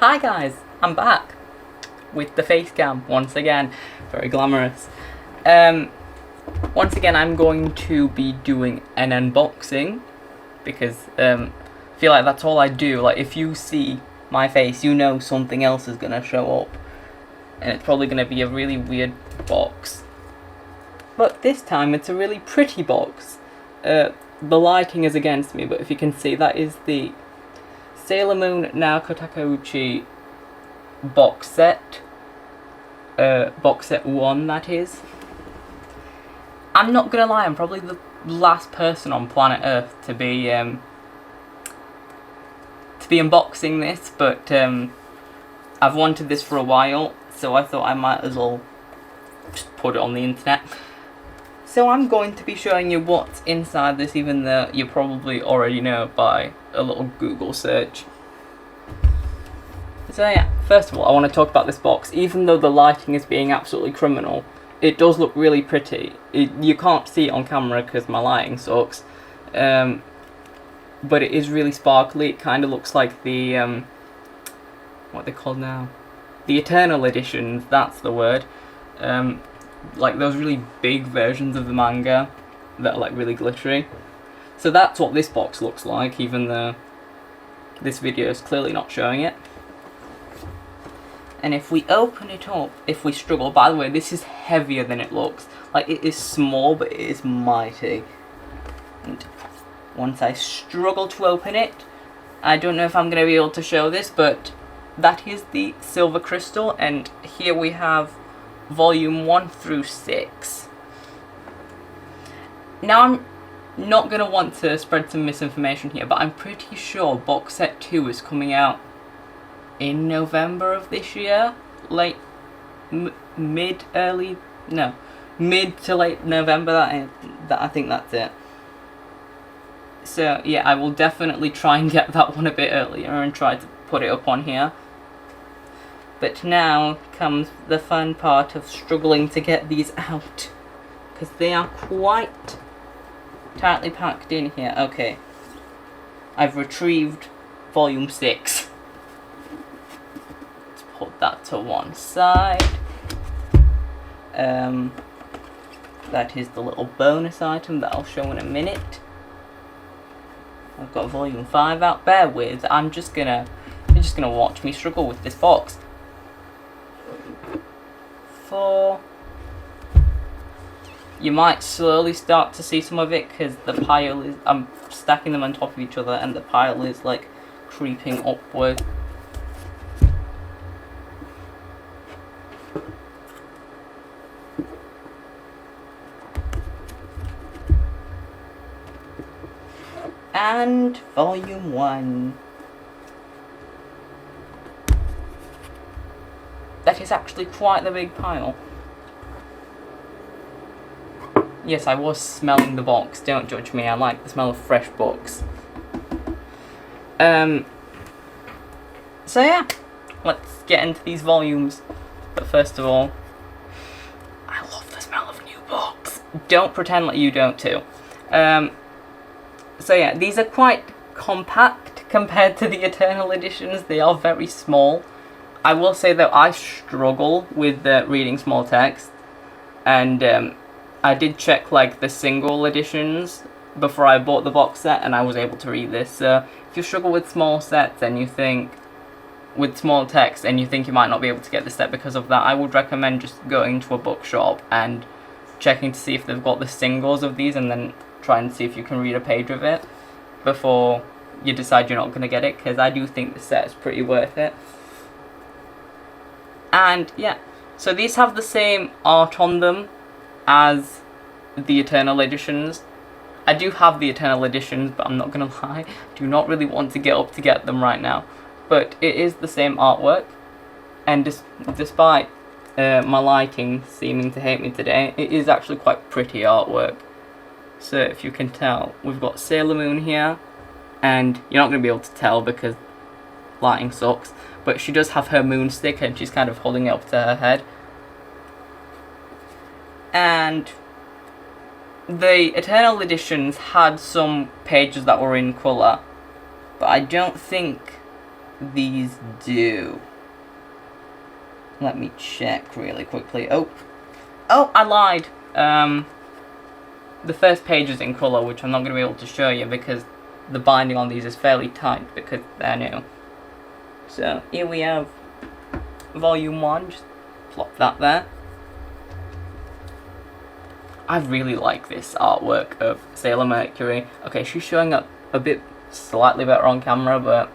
Hi guys, I'm back with the face cam once again, very glamorous. Once again I'm going to be doing an unboxing because I feel like that's all I do. Like if you see my face, you know something else is gonna show up, and it's probably gonna be a really weird box. But this time it's a really pretty box. The lighting is against me, but if you can see, that is the Sailor Moon Naoko Takeuchi box set. Box set 1, that is. I'm not gonna lie, I'm probably the last person on planet Earth to be unboxing this, but I've wanted this for a while, so I thought I might as well just put it on the internet. So I'm going to be showing you what's inside this, even though you probably already know by a little Google search. So yeah, first of all I want to talk about this box. Even though the lighting is being absolutely criminal, it does look really pretty. You can't see it on camera because my lighting sucks, but it is really sparkly. It kind of looks like the, what are they called now? The Eternal editions, that's the word. Like those really big versions of the manga that are like really glittery. So that's what this box looks like, even though this video is clearly not showing it. And if we open it up, if we struggle, by the way, this is heavier than it looks. Like, it is small, but it is mighty. And once I struggle to open it, I don't know if I'm going to be able to show this, but that is the silver crystal, and here we have volume 1 through 6. Now, I'm not going to want to spread some misinformation here, but I'm pretty sure box set 2 is coming out in November of this year, mid to late November. I think that's it. So yeah, I will definitely try and get that one a bit earlier and try to put it up on here. But now comes the fun part of struggling to get these out, because they are quite tightly packed in here. Okay, I've retrieved volume 6. Put that to one side. That is the little bonus item that I'll show in a minute. I've got volume 5 out. Bear with. You're just gonna watch me struggle with this box. 4. You might slowly start to see some of it because the pile is. I'm stacking them on top of each other, and the pile is like creeping upward. And volume 1. That is actually quite the big pile. Yes, I was smelling the box. Don't judge me. I like the smell of fresh books. So yeah, let's get into these volumes. But first of all, I love the smell of new books. Don't pretend like you don't too. So yeah, these are quite compact compared to the Eternal editions. They are very small. I will say though, I struggle with reading small text, and I did check like the single editions before I bought the box set, and I was able to read this. So if you struggle with small sets and you think, with small text, and you think you might not be able to get the set because of that, I would recommend just going to a bookshop and checking to see if they've got the singles of these, and then try and see if you can read a page of it before you decide you're not going to get it, because I do think the set is pretty worth it. And yeah, so these have the same art on them as the Eternal editions. I do have the Eternal editions, but I'm not going to lie, I do not really want to get up to get them right now. But it is the same artwork, and despite my lighting seeming to hate me today, it is actually quite pretty artwork. So if you can tell, we've got Sailor Moon here, and you're not going to be able to tell because lighting sucks, but she does have her moon stick and she's kind of holding it up to her head. And the Eternal editions had some pages that were in colour, but I don't think these do? Let me check really quickly. Oh, I lied. The first page is in colour, which I'm not going to be able to show you because the binding on these is fairly tight because they're new. So here we have volume 1, just plop that there. I really like this artwork of Sailor Mercury. Okay, she's showing up a bit slightly better on camera, but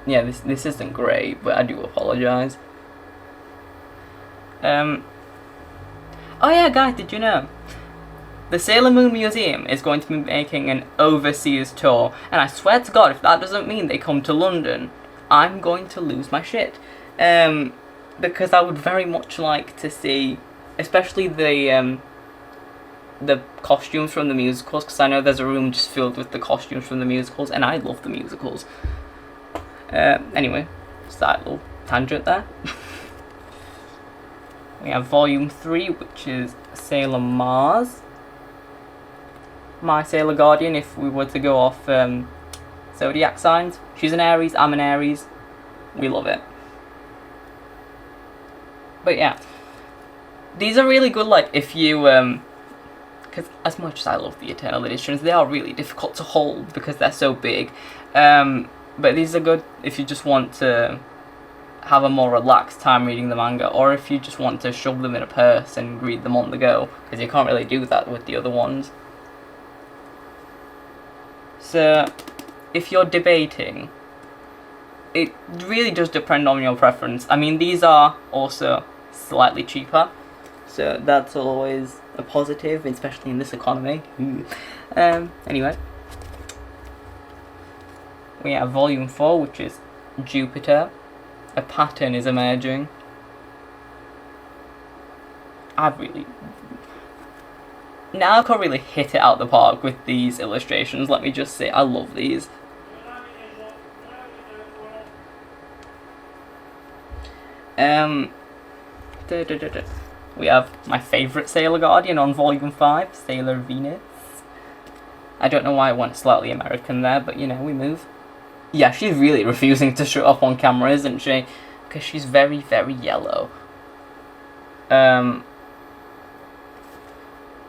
yeah, this isn't great, but I do apologise. Oh yeah, guys, did you know? The Sailor Moon Museum is going to be making an overseas tour, and I swear to God, if that doesn't mean they come to London, I'm going to lose my shit. Because I would very much like to see, especially the costumes from the musicals, because I know there's a room just filled with the costumes from the musicals, and I love the musicals. Anyway, just that little tangent there. We have volume 3, which is Sailor Mars. My Sailor Guardian, if we were to go off zodiac signs. She's an Aries, I'm an Aries. We love it. But yeah, these are really good, like, if you, because as much as I love the Eternal Editions, they are really difficult to hold because they're so big. But these are good if you just want to have a more relaxed time reading the manga, or if you just want to shove them in a purse and read them on the go, because you can't really do that with the other ones. So, if you're debating, it really does depend on your preference. I mean, these are also slightly cheaper, so that's always a positive, especially in this economy. Anyway, we have volume 4, which is Jupiter. A pattern is emerging. Naoko really hit it out the park with these illustrations, let me just say. I love these. We have my favourite Sailor Guardian on volume 5, Sailor Venus. I don't know why I went slightly American there, but you know, we move. Yeah, she's really refusing to show up on camera, isn't she? Because she's very, very yellow. Yeah,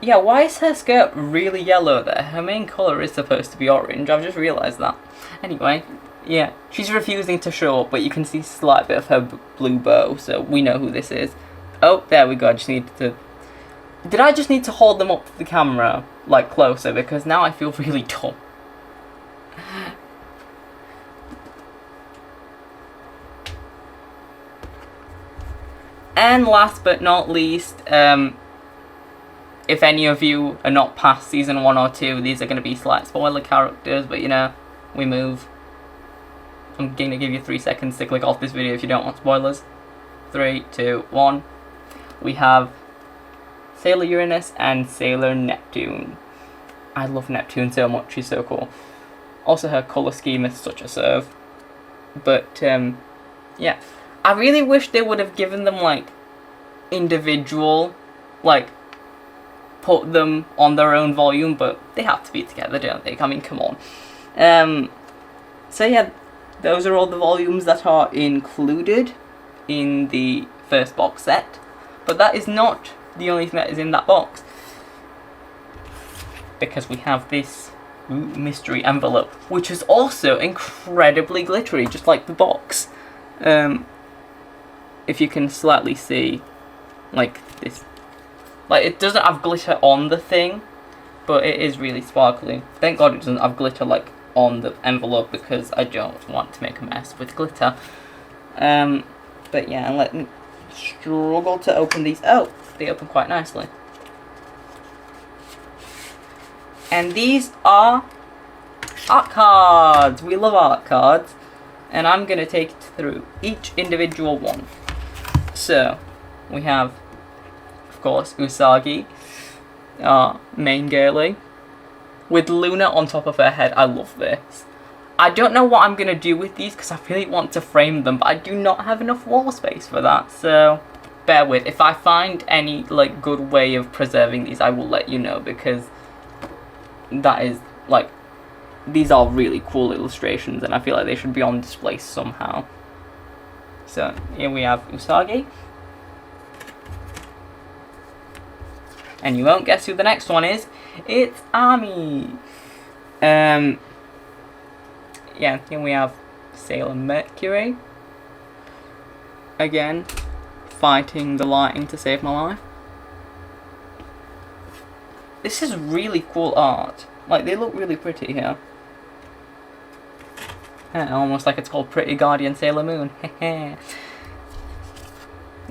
why is her skirt really yellow there? Her main colour is supposed to be orange, I've just realised that. Anyway, yeah, she's refusing to show up, but you can see a slight bit of her blue bow, so we know who this is. Oh, there we go, I just need to... Did I just need to hold them up to the camera, like, closer? Because now I feel really dumb. And last but not least, if any of you are not past season 1 or 2, these are going to be slight spoiler characters, but you know, we move. I'm going to give you 3 seconds to click off this video if you don't want spoilers. 3, 2, 1. We have Sailor Uranus and Sailor Neptune. I love Neptune so much, she's so cool. Also her colour scheme is such a serve. But, yeah. I really wish they would have given them, like, individual, like, put them on their own volume, but they have to be together, don't they? I mean, come on. So yeah, those are all the volumes that are included in the first box set, but that is not the only thing that is in that box, because we have this mystery envelope, which is also incredibly glittery, just like the box. If you can slightly see, like this, like it doesn't have glitter on the thing, but it is really sparkly. Thank God it doesn't have glitter like on the envelope, because I don't want to make a mess with glitter. But yeah, let me struggle to open these. Oh, they open quite nicely. And these are art cards. We love art cards, and I'm gonna take it through each individual one. So, we have, of course, Usagi, our main girlie, with Luna on top of her head. I love this. I don't know what I'm going to do with these, because I really want to frame them, but I do not have enough wall space for that, so bear with. If I find any, like, good way of preserving these, I will let you know, because that is, like, these are really cool illustrations, and I feel like they should be on display somehow. So here we have Usagi. And you won't guess who the next one is. It's Ami. Yeah, here we have Sailor Mercury. Again, fighting the lighting to save my life. This is really cool art. Like, they look really pretty here. Almost like it's called Pretty Guardian Sailor Moon.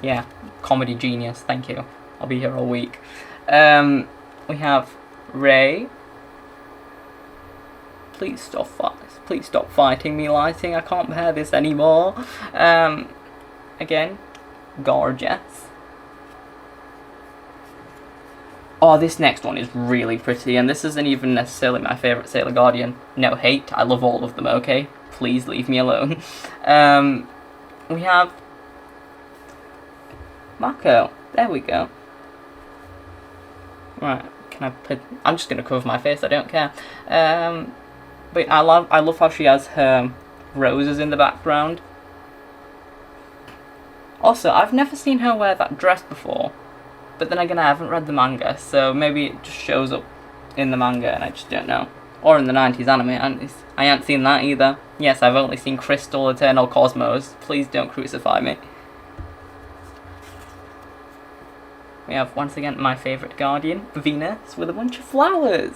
Yeah, comedy genius, thank you. I'll be here all week. We have Ray. Please stop fighting me, lighting. I can't bear this anymore. Again, gorgeous. Oh, this next one is really pretty, and this isn't even necessarily my favourite Sailor Guardian. No hate, I love all of them, okay? Please leave me alone. We have Naoko. There we go. Right, can I put... I'm just going to cover my face, I don't care. But I love how she has her roses in the background. Also, I've never seen her wear that dress before. But then again, I haven't read the manga, so maybe it just shows up in the manga and I just don't know. Or in the 90s anime, I haven't seen that either. Yes, I've only seen Crystal Eternal Cosmos. Please don't crucify me. We have, once again, my favourite Guardian, Venus, with a bunch of flowers.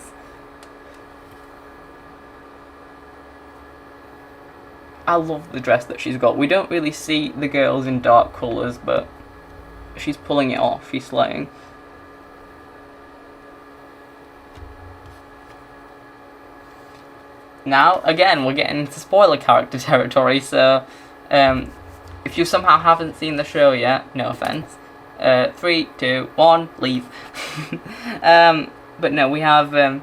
I love the dress that she's got. We don't really see the girls in dark colours, but she's pulling it off. She's slaying. Now, again, we're getting into spoiler character territory, so if you somehow haven't seen the show yet, no offence. 3, 2, 1, leave. But no, we have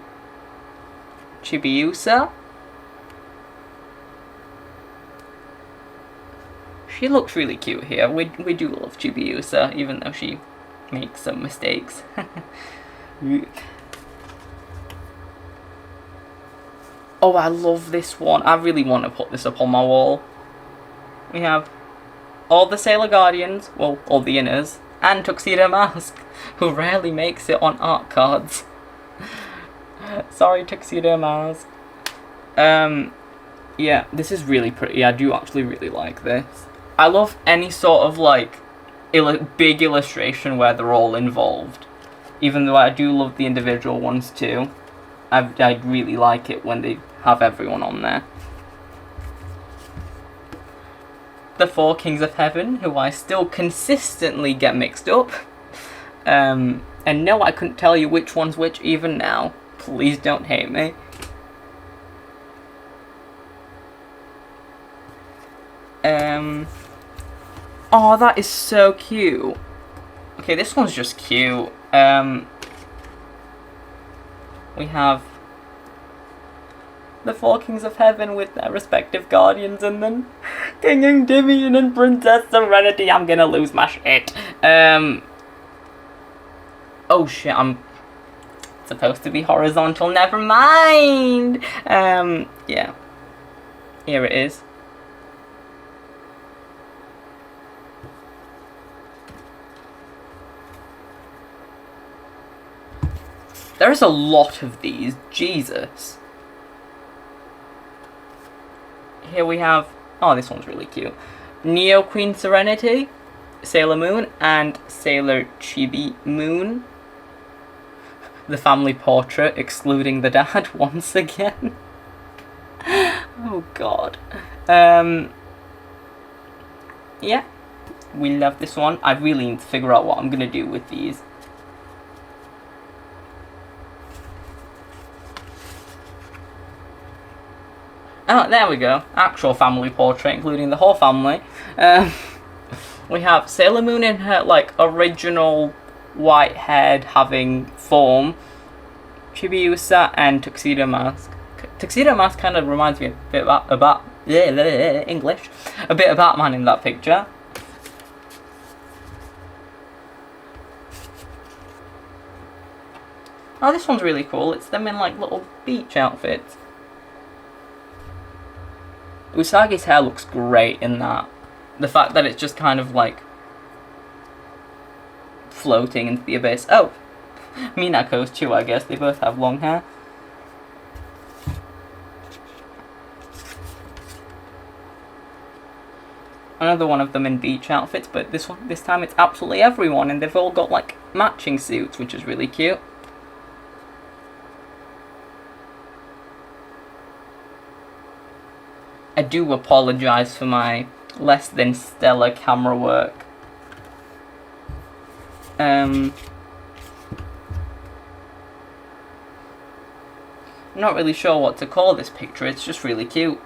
Chibiusa. She looks really cute here. We do love Chibiusa, even though she makes some mistakes. Oh, I love this one. I really want to put this up on my wall. We have all the Sailor Guardians, well, all the inners, and Tuxedo Mask, who rarely makes it on art cards. Sorry, Tuxedo Mask. Yeah, this is really pretty. I do actually really like this. I love any sort of, like, big illustration where they're all involved. Even though I do love the individual ones too. I really like it when they have everyone on there. The 4 Kings of Heaven, who I still consistently get mixed up. And no, I couldn't tell you which one's which even now. Please don't hate me. Oh, that is so cute. Okay, this one's just cute. We have the 4 Kings of Heaven with their respective guardians, and then King Endymion and Princess Serenity. I'm gonna lose my shit. Oh shit, I'm supposed to be horizontal, never mind. Yeah. Here it is. There's a lot of these, Jesus. Here we have, oh, this one's really cute. Neo Queen Serenity, Sailor Moon, and Sailor Chibi Moon. The family portrait, excluding the dad once again. Oh god. Yeah, we love this one. I really need to figure out what I'm gonna do with these. Oh, there we go. Actual family portrait, including the whole family. We have Sailor Moon in her, like, original white haired having form. Chibiusa and Tuxedo Mask. Tuxedo Mask kind of reminds me a bit about English. A bit of Batman in that picture. Oh, this one's really cool. It's them in, like, little beach outfits. Usagi's hair looks great in that. The fact that it's just kind of like floating into the abyss. Oh, Minako's too, I guess. They both have long hair. Another one of them in beach outfits, but this time it's absolutely everyone, and they've all got like matching suits, which is really cute. I do apologise for my less than stellar camera work. I'm not really sure what to call this picture, it's just really cute.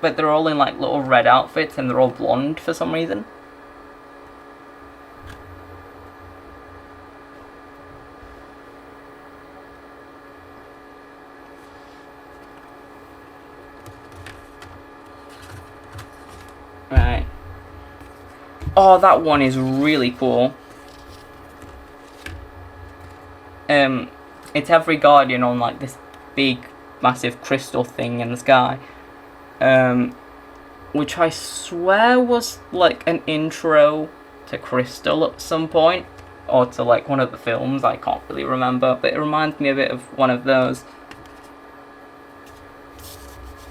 But they're all in like little red outfits and they're all blonde for some reason. Right. Oh, that one is really cool. It's every Guardian on like this big, massive crystal thing in the sky. Which I swear was like an intro to Crystal at some point, or to like one of the films, I can't really remember, but it reminds me a bit of one of those.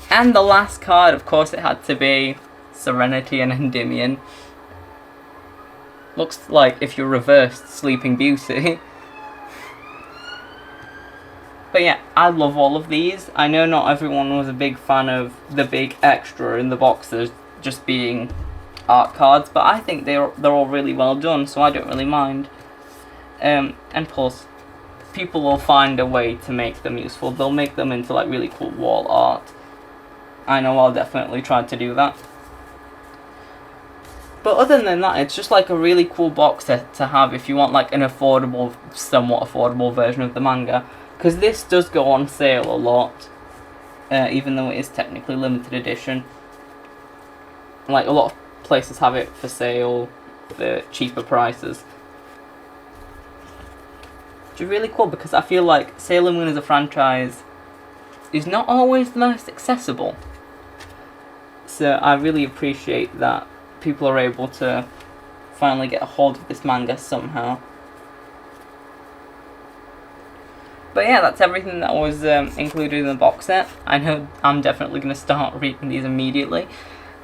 And the last card, of course, it had to be Serenity and Endymion. Looks like if you reversed Sleeping Beauty. But yeah, I love all of these. I know not everyone was a big fan of the big extra in the boxes just being art cards, but I think they're all really well done, so I don't really mind. And plus, people will find a way to make them useful. They'll make them into like really cool wall art. I know I'll definitely try to do that. But other than that, it's just like a really cool box set to have if you want like an affordable, somewhat affordable version of the manga. Because this does go on sale a lot, even though it is technically limited edition. Like, a lot of places have it for sale for cheaper prices. Which is really cool, because I feel like Sailor Moon as a franchise is not always the most accessible. So I really appreciate that people are able to finally get a hold of this manga somehow. But yeah, that's everything that was included in the box set. I know I'm definitely going to start reading these immediately.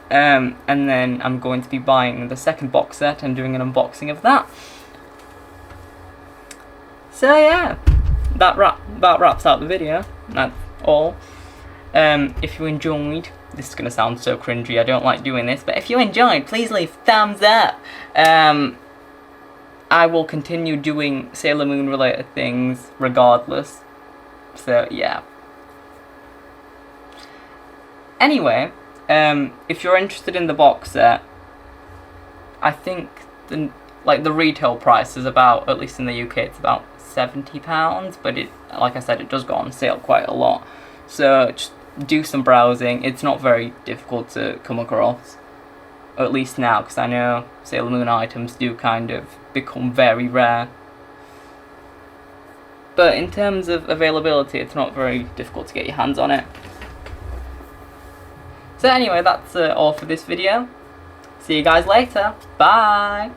And then I'm going to be buying the second box set and doing an unboxing of that. So yeah, that wraps out the video. That's all. If you enjoyed, this is going to sound so cringy, I don't like doing this, but if you enjoyed, please leave thumbs up. I will continue doing Sailor Moon related things regardless. So yeah. Anyway, if you're interested in the box set, I think the retail price is about, at least in the UK, it's about £70, but it, like I said, it does go on sale quite a lot. So just do some browsing. It's not very difficult to come across, or at least now, because I know Sailor Moon items do kind of become very rare. But in terms of availability, it's not very difficult to get your hands on it. So anyway, that's all for this video. See you guys later. Bye!